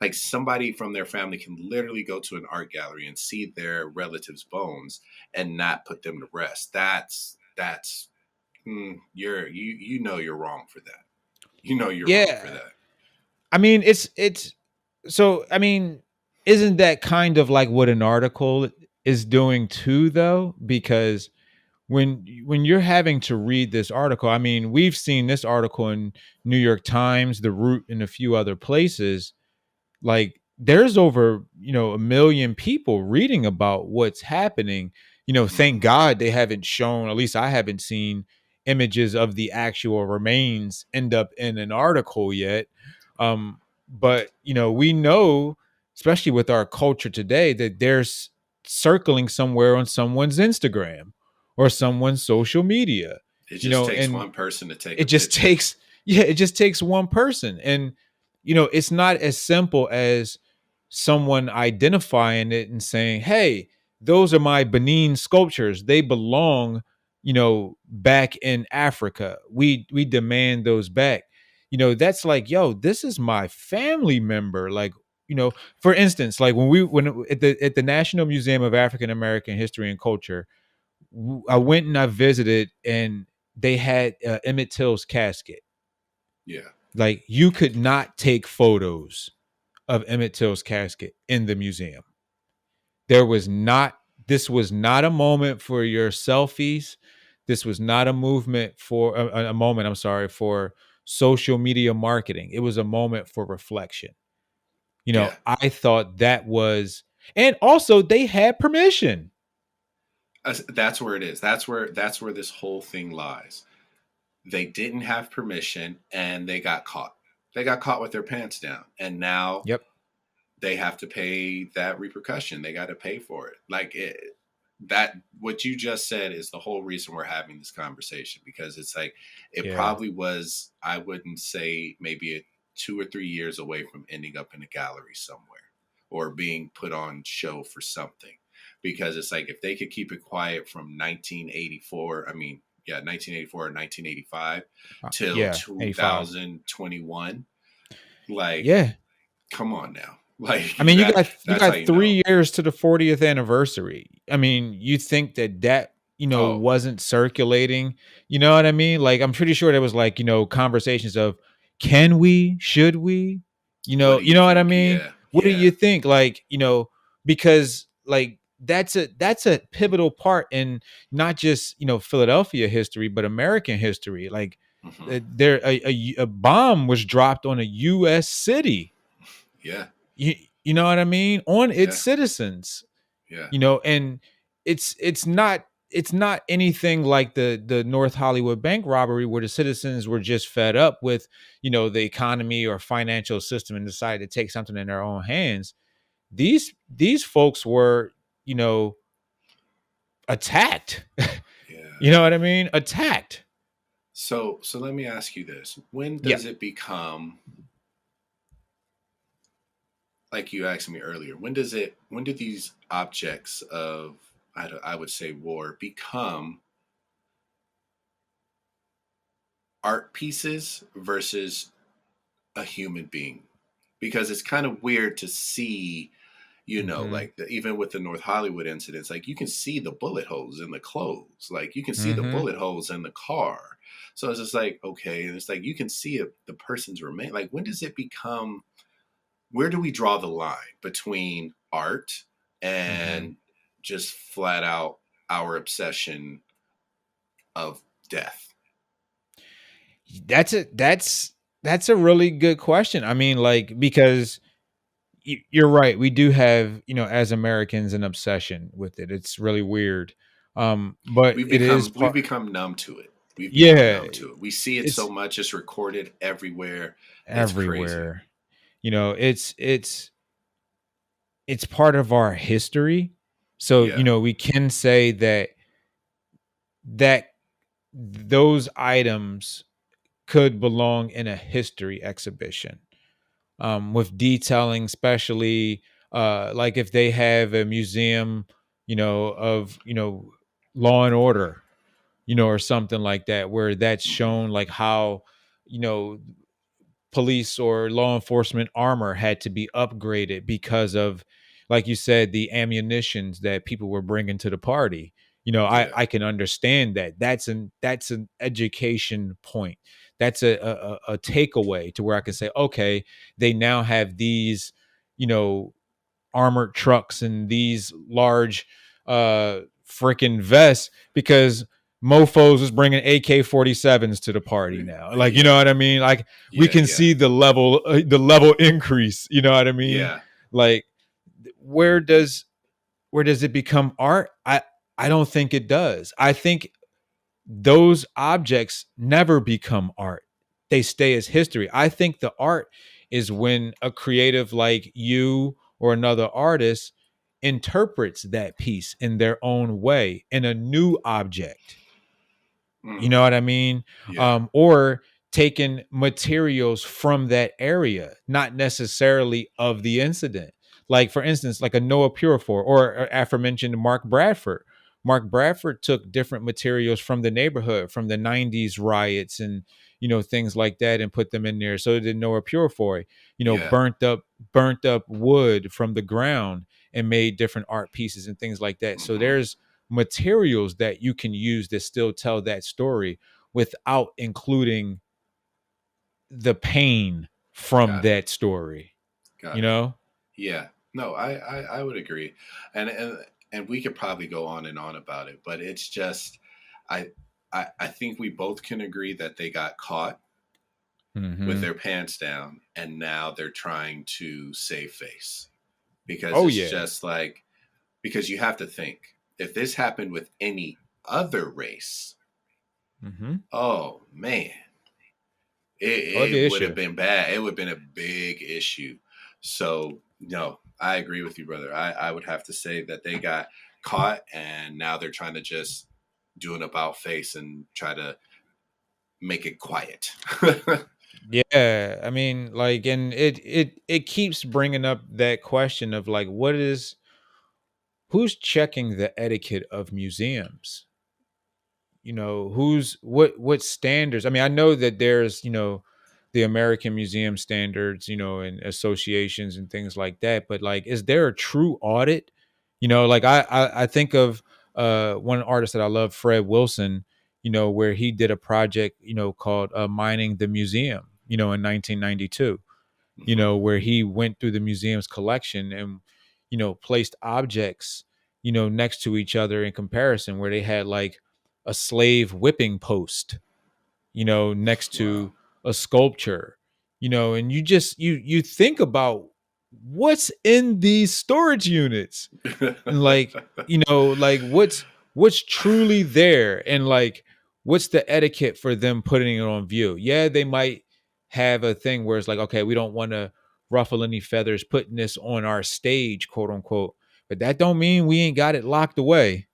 Like somebody from their family can literally go to an art gallery and see their relatives' bones and not put them to rest. That's you know you're wrong for that. You know you're wrong for Yeah. that. I mean, it's so I mean, isn't that kind of like what an article is doing too though? Because when you're having to read this article, I mean, we've seen this article in New York Times, The Root, and a few other places. Like there's over, a million people reading about what's happening. Thank Hmm. God they haven't shown, at least I haven't seen images of the actual remains end up in an article yet. But we know, especially with our culture today, that there's circling somewhere on someone's Instagram or someone's social media, It just takes and one person to take it a just picture. takes yeah, it just takes one person. And it's not as simple as someone identifying it and saying, hey, those are my Benin sculptures, they belong, back in Africa, we demand those back. That's like, yo, this is my family member. Like, for instance, like when at the National Museum of African American History and Culture, I went and I visited, and they had Emmett Till's casket. Yeah. Like you could not take photos of Emmett Till's casket in the museum. There was not This was not a moment for your selfies. This was not a movement for a moment, I'm sorry, for social media marketing. It was a moment for reflection. Yeah. I thought that was, and also they had permission. That's where it is. That's where this whole thing lies. They didn't have permission and they got caught. They got caught with their pants down. And now Yep. they have to pay that repercussion. They got to pay for it. That what you just said is the whole reason we're having this conversation, because it's like it Yeah. probably was, I wouldn't say maybe 2 or 3 years away from ending up in a gallery somewhere or being put on show for something, because it's like if they could keep it quiet from 1984, I mean, yeah, 1984 or 1985 till Yeah. 85. 2021, like, Yeah. come on now. Like I mean, you that's how got you know. 3 years to the 40th anniversary. I mean, you think that Oh, wasn't circulating? You know what I mean? Like, I'm pretty sure there was like conversations of, can we, should we? what do You you know what I think? mean? Yeah, What do yeah. you think? Like, because like that's a pivotal part in not just Philadelphia history, but American history. Like, Hmm. a bomb was dropped on a U.S. city. Yeah, you, you know what I mean, on its yeah, citizens. yeah. And it's not anything like the North Hollywood bank robbery, where the citizens were just fed up with the economy or financial system and decided to take something in their own hands. These folks were you know attacked. Yeah. You know what I mean? Attacked. So let me ask you this: when Yeah. does it become, like you asked me earlier? When do these objects of, I would say, war become art pieces versus a human being? Because it's kind of weird to see, Hmm. like even with the North Hollywood incidents, like you can see the bullet holes in the clothes, like you can see the Hmm. bullet holes in the car. So it's just like, okay, and it's like you can see the person's remain. Like, when does it become? Where do we draw the line between art Hmm. and just flat out our obsession of death? That's a really good question. I mean, like, because you're right. We do have, as Americans, an obsession with it. It's really weird. But it is We've part. become numb to it. We've become Yeah, numb to it. We see it so it's much, it's recorded everywhere. It's crazy. everywhere. It's part of our history. So, Yeah. we can say that those items could belong in a history exhibition, with detailing, especially like if they have a museum, of Law and Order, or something like that, where that's Hmm. shown, like how you know police or law enforcement armor had to be upgraded because of, like you said, the ammunitions that people were bringing to the party. Yeah. I can understand that. That's an education point. That's a takeaway to where I can say, okay, they now have these you know armored trucks and these large freaking vests, because mofos is bringing AK-47s to the party now. Like, you know Yeah. what I mean? Like, we Yeah. can Yeah. see the level increase. You know what I mean? Yeah. Like, where does where does it become art? I don't think it does. I think those objects never become art. They stay as history. I think the art is when a creative like you or another artist interprets that piece in their own way in a new object. You Mm. know what I mean? Yeah. Or taking materials from that area, not necessarily of the incident. Like, for instance, like a Noah Purifoy or aforementioned Mark Bradford. Mark Bradford took different materials from the neighborhood, from the 90s riots and things like that, and put them in there. So did Noah Purifoy, Yeah. burnt up wood from the ground and made different art pieces and things like that. So Hmm. there's materials that you can use that still tell that story without including the pain from Got it. that story, you Got it. know? Yeah. No, I would agree. And we could probably go on about it, but it's just I I think we both can agree that they got caught with Hmm. their pants down and now they're trying to save face. Because Oh it's yeah. just like because you have to think if this happened with any other race, Hmm. oh man, Oh, it'd be it an would have issue. been bad. It would have been a big issue. So no, I agree with you, brother. I would have to say that they got caught and now they're trying to just do an about face and try to make it quiet. Yeah, I mean, like, and it keeps bringing up that question of like, who's checking the etiquette of museums? Who's what standards? I mean, I know that there's the American Museum standards, and associations and things like that, but like, is there a true audit? Like I think of one artist that I love, Fred Wilson, where he did a project, called Mining the Museum, in 1992, Hmm. where he went through the museum's collection and, placed objects, next to each other in comparison, where they had like a slave whipping post, next Wow. to a sculpture, and you think about what's in these storage units and like like what's truly there and like what's the etiquette for them putting it on view. Yeah, they might have a thing where it's like, okay, we don't want to ruffle any feathers putting this on our stage, quote unquote, but that don't mean we ain't got it locked away.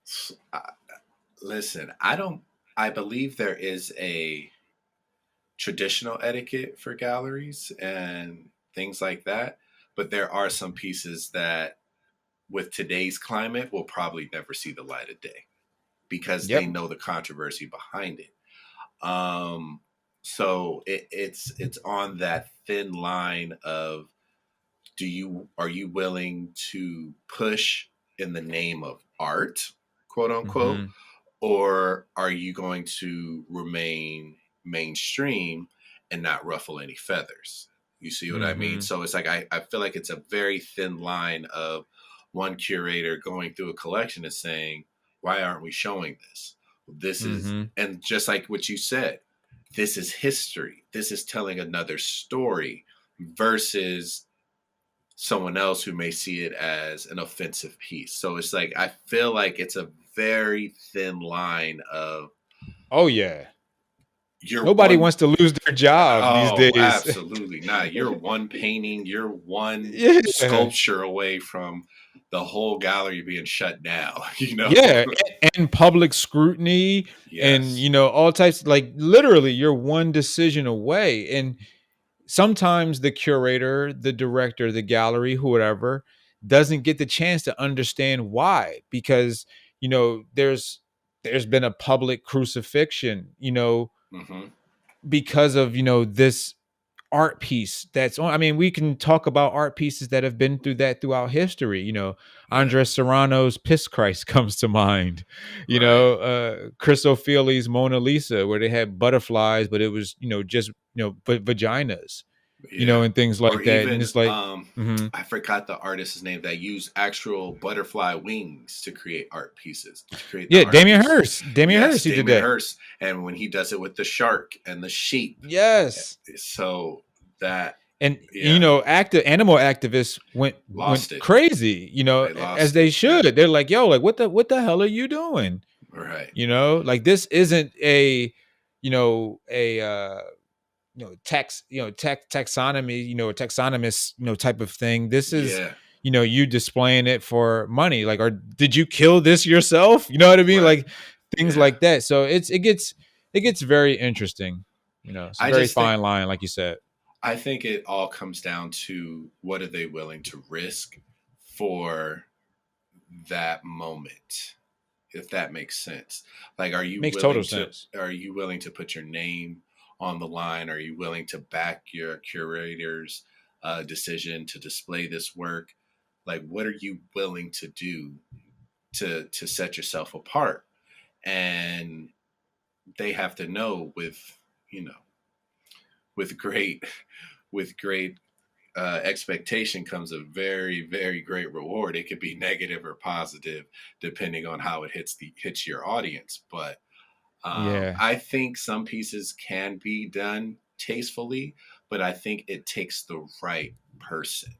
Listen, I don't. I believe there is a traditional etiquette for galleries and things like that, but there are some pieces that, with today's climate, will probably never see the light of day because they Yep. know the controversy behind it. Um, so it's on that thin line of are you willing to push in the name of art, quote unquote, Hmm. or are you going to remain mainstream and not ruffle any feathers? You see what I mean? Hmm. So it's like I feel like it's a very thin line of one curator going through a collection and saying, why aren't we showing this? This is, Hmm. and just like what you said, this is history. This is telling another story versus someone else who may see it as an offensive piece. So it's like I feel like it's a very thin line of Oh yeah. you're Nobody one wants to lose their job these oh, days. absolutely not. You're one painting, you're one Yeah. sculpture away from the whole gallery being shut down, you know? Yeah, and public scrutiny and Yes. all types, like literally you're one decision away. And sometimes the curator, the director, the gallery, whoever doesn't get the chance to understand why, because there's been a public crucifixion, Hmm. because of this art piece that's on. I mean, we can talk about art pieces that have been through that throughout history. Yeah. Andres Serrano's Piss Christ comes to mind. Right. Chris O'Feely's Mona Lisa, where they had butterflies, but it was just but vaginas, Yeah. and things Or like that. And even it's like, mhm. I forgot the artist's name that used actual butterfly wings to create art pieces, to create the Yeah, art Damien piece. Hirst, Damien Yes, Hirst, he did Damon that. Hirst. And when he does it with the shark and the sheep. Yes. So that, And yeah, active animal activists went lost it. crazy, They as lost they it. Yeah. should. They're like, yo, like what the hell are you doing? Right. Like, this isn't a a taxonomy, a taxonomist, type of thing. This is Yeah. you displaying it for money. Like, or did you kill this yourself? You know what I mean? Right. Like, things Yeah. like that. So it gets very interesting. It's a I very just think fine line, like you said. I think it all comes down to what are they willing to risk for that moment, if that makes sense. Like, Makes total sense. are you willing to put your name on the line? Are you willing to back your curator's decision to display this work? Like, what are you willing to do to set yourself apart? And they have to know with, you know, with great with great expectation comes a very, very great reward. It could be negative or positive depending on how it hits your audience. But Yeah. I think some pieces can be done tastefully, but I think it takes the right person.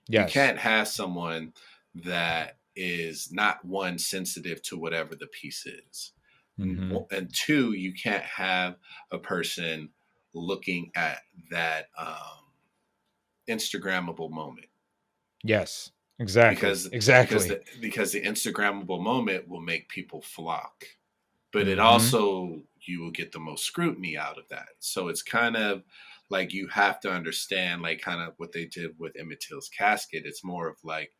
You Yes. can't have someone that is not one sensitive to whatever the piece is, Hmm. and two, you can't have a person looking at that Instagrammable moment Yes. Exactly. because Exactly. the Instagrammable moment will make people flock, but it Hmm. also you will get the most scrutiny out of that. So it's kind of like you have to understand, like kind of what they did with Emmett Till's casket. It's more of like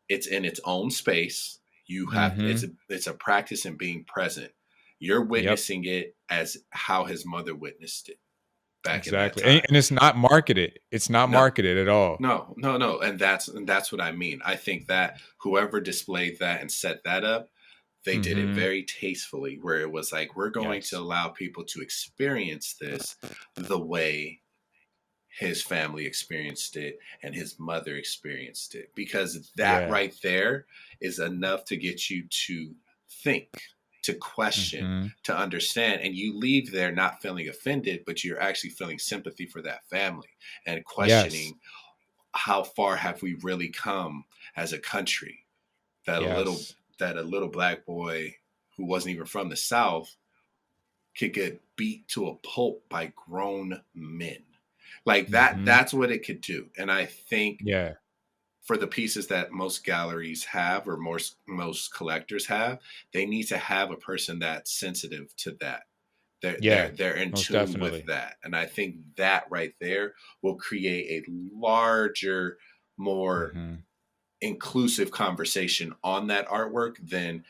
it's in its own space. You have Hmm. it's a practice in being present. You're Yep. witnessing it as how his mother witnessed it back in that Exactly. And, time. and it's not marketed. It's not No, marketed at all. no, no, no, and that's what I mean. I think that whoever displayed that and set that up, they did it Hmm. very tastefully, where it was like we're going to Yes. allow people to experience this the way his family experienced it and his mother experienced it, because that Yeah. right there is enough to get you to think, to question, Hmm. to understand, and you leave there not feeling offended, but you're actually feeling sympathy for that family and Yes. questioning how far have we really come as a country that Yes. a little black boy who wasn't even from the South could get beat to a pulp by grown men. Like that, Hmm. that's what it could do. And I think Yeah. for the pieces that most galleries have or most collectors have, they need to have a person that's sensitive to that. Yeah. They're in Most tune with definitely. that. And I think that right there will create a larger, more Hmm. inclusive conversation on that artwork than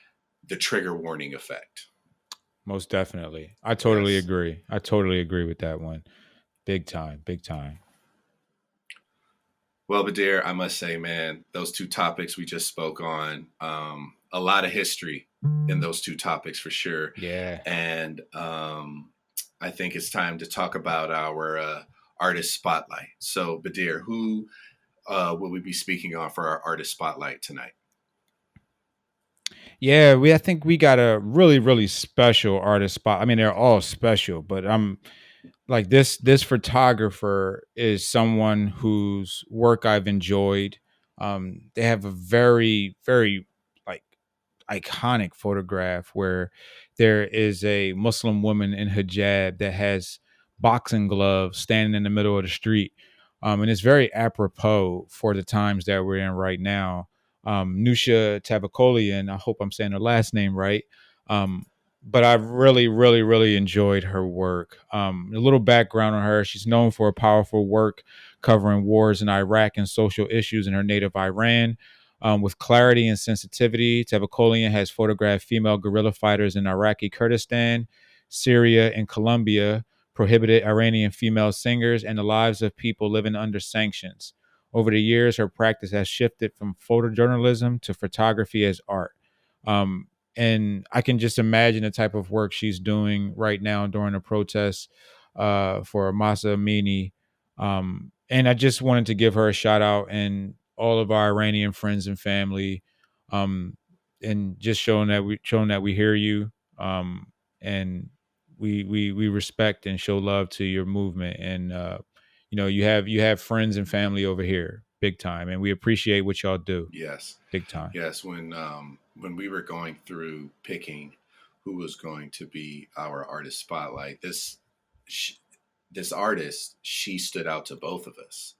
the trigger warning effect. Most definitely. I totally Yes. agree. I totally agree with that one. Big time. Big time. Well, Badir, I must say, man, those two topics we just spoke on, a lot of history in those two topics for sure. Yeah. And I think it's time to talk about our artist spotlight. So, Badir, who will we be speaking on for our artist spotlight tonight? Yeah, I think we got a really, really special artist spot. I mean, they're all special, but I'm like this photographer is someone whose work I've enjoyed. They have a very, very like iconic photograph where there is a Muslim woman in hijab that has boxing gloves standing in the middle of the street. And it's very apropos for the times that we're in right now. Newsha Tavakolian, I hope I'm saying her last name right. Um, but I've really, really, really enjoyed her work. A little background on her: she's known for a powerful work covering wars in Iraq and social issues in her native Iran. With clarity and sensitivity, Tavakolian has photographed female guerrilla fighters in Iraqi Kurdistan, Syria, and Colombia, prohibited Iranian female singers, and the lives of people living under sanctions. Over the years, her practice has shifted from photojournalism to photography as art. Um, and I can just imagine the type of work she's doing right now during the protests for Masa Amini. And I just wanted to give her a shout out and all of our Iranian friends and family, um, and just showing that we hear you, and we respect and show love to your movement, and you have friends and family over here, big time, and we appreciate what y'all do, Yes. big time. Yes, when we were going through picking who was going to be our artist spotlight, sh- this artist, she stood out to both of us,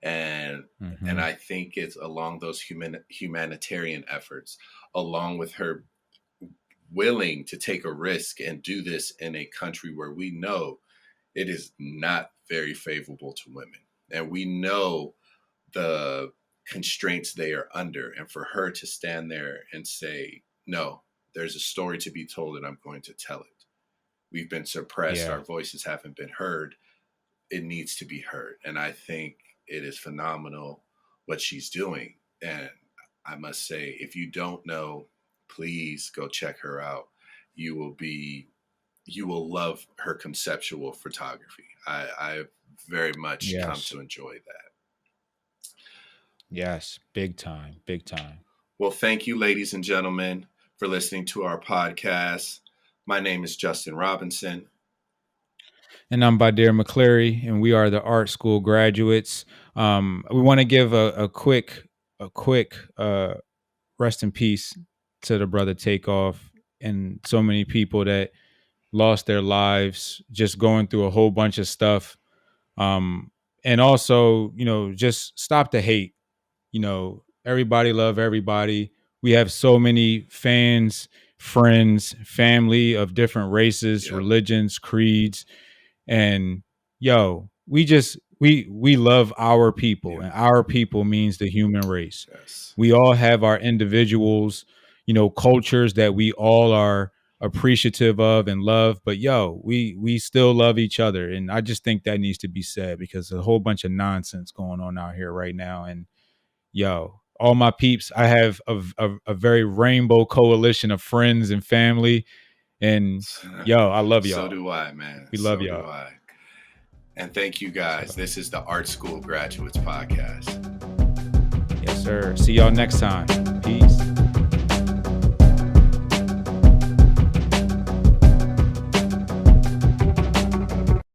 and Hmm. I think it's along those humanitarian efforts, along with her willing to take a risk and do this in a country where we know it is not very favorable to women, and we know the constraints they are under, and for her to stand there and say, no, there's a story to be told and I'm going to tell it. We've been suppressed, Yeah. our voices haven't been heard, it needs to be heard. And I think it is phenomenal what she's doing. And I must say, if you don't know, please go check her out. You will be you will love her conceptual photography. I very much come Yes. to enjoy that. Yes. Big time. Big time. Well, thank you, ladies and gentlemen, for listening to our podcast. My name is Justin Robinson. And I'm Badir McCleary, and we are the art school graduates. We want to give a quick rest in peace to the brother Takeoff and so many people that lost their lives just going through a whole bunch of stuff. And also, just stop the hate. Everybody love everybody. We have so many fans, friends, family of different races, religions, creeds. And we love our people, and our people means the human race. Yes. We all have our individuals, cultures that we all are appreciative of and love, but we still love each other. And I just think that needs to be said, because there's a whole bunch of nonsense going on out here right now. And all my peeps, I have a very rainbow coalition of friends and family. And I love y'all. So do I, man. We love so y'all. Do I. And thank you guys. This is the Art School Graduates Podcast. Yes, sir. See y'all next time. Peace.